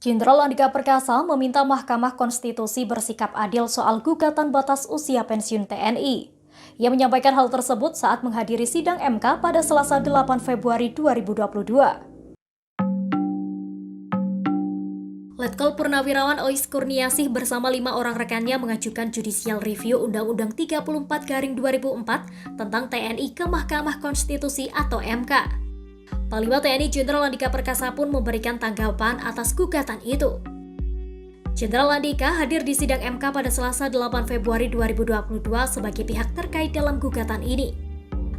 Jenderal Andika Perkasa meminta Mahkamah Konstitusi bersikap adil soal gugatan batas usia pensiun TNI. Ia menyampaikan hal tersebut saat menghadiri sidang MK pada Selasa 8 Februari 2022. Letkol Purnawirawan Ois Kurniasih bersama 5 orang rekannya mengajukan judicial review Undang-Undang 34/2004 tentang TNI ke Mahkamah Konstitusi atau MK. Panglima TNI Jenderal Andika Perkasa pun memberikan tanggapan atas gugatan itu. Jenderal Andika hadir di sidang MK pada Selasa 8 Februari 2022 sebagai pihak terkait dalam gugatan ini.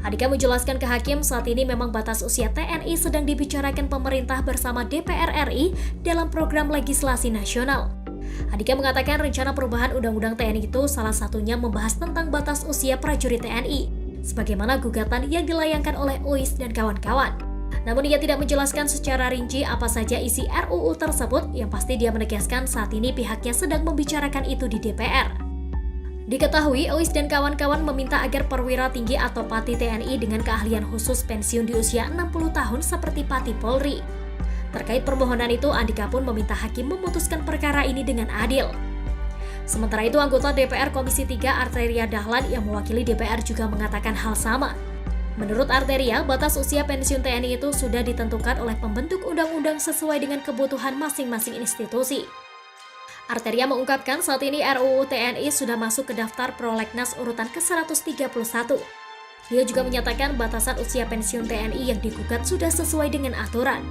Andika menjelaskan ke hakim saat ini memang batas usia TNI sedang dibicarakan pemerintah bersama DPR RI dalam program legislasi nasional. Andika mengatakan rencana perubahan Undang-Undang TNI itu salah satunya membahas tentang batas usia prajurit TNI, sebagaimana gugatan yang dilayangkan oleh Ois dan kawan-kawan. Namun ia tidak menjelaskan secara rinci apa saja isi RUU tersebut, yang pasti dia menegaskan saat ini pihaknya sedang membicarakan itu di DPR. Diketahui, Ois dan kawan-kawan meminta agar perwira tinggi atau Pati TNI dengan keahlian khusus pensiun di usia 60 tahun seperti Pati Polri. Terkait permohonan itu, Andika pun meminta hakim memutuskan perkara ini dengan adil. Sementara itu, anggota DPR Komisi 3 Arteria Dahlan yang mewakili DPR juga mengatakan hal sama. Menurut Arteria, batas usia pensiun TNI itu sudah ditentukan oleh pembentuk undang-undang sesuai dengan kebutuhan masing-masing institusi. Arteria mengungkapkan saat ini RUU TNI sudah masuk ke daftar prolegnas urutan ke-131. Dia juga menyatakan batasan usia pensiun TNI yang digugat sudah sesuai dengan aturan.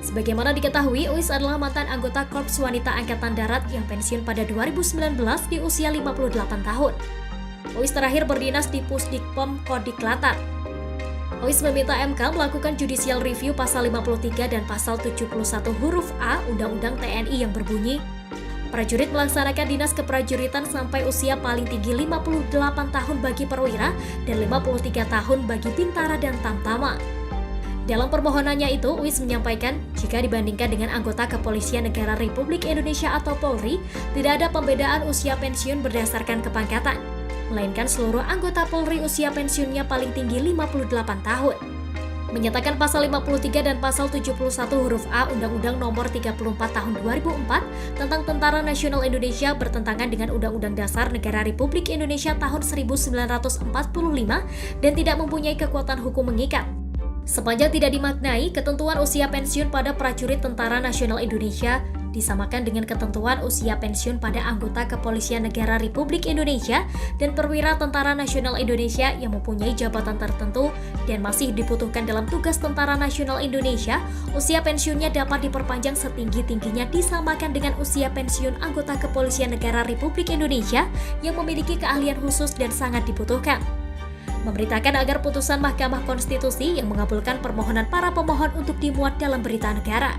Sebagaimana diketahui, Ois adalah mantan anggota Korps Wanita Angkatan Darat yang pensiun pada 2019 di usia 58 tahun. Ois terakhir berdinas di Pusdikpom Kodiklatat. Ois meminta MK melakukan judicial review pasal 53 dan pasal 71 huruf A Undang-Undang TNI yang berbunyi, prajurit melaksanakan dinas keprajuritan sampai usia paling tinggi 58 tahun bagi perwira dan 53 tahun bagi bintara dan tamtama. Dalam permohonannya itu, Ois menyampaikan, jika dibandingkan dengan anggota Kepolisian Negara Republik Indonesia atau Polri, tidak ada pembedaan usia pensiun berdasarkan kepangkatan, melainkan seluruh anggota Polri usia pensiunnya paling tinggi 58 tahun. Menyatakan pasal 53 dan pasal 71 huruf A Undang-Undang Nomor 34 Tahun 2004 tentang Tentara Nasional Indonesia bertentangan dengan Undang-Undang Dasar Negara Republik Indonesia tahun 1945 dan tidak mempunyai kekuatan hukum mengikat. Sepanjang tidak dimaknai, ketentuan usia pensiun pada prajurit Tentara Nasional Indonesia disamakan dengan ketentuan usia pensiun pada anggota Kepolisian Negara Republik Indonesia dan perwira Tentara Nasional Indonesia yang mempunyai jabatan tertentu dan masih dibutuhkan dalam tugas Tentara Nasional Indonesia, usia pensiunnya dapat diperpanjang setinggi-tingginya disamakan dengan usia pensiun anggota Kepolisian Negara Republik Indonesia yang memiliki keahlian khusus dan sangat dibutuhkan. Memberitakan agar putusan Mahkamah Konstitusi yang mengabulkan permohonan para pemohon untuk dimuat dalam berita negara.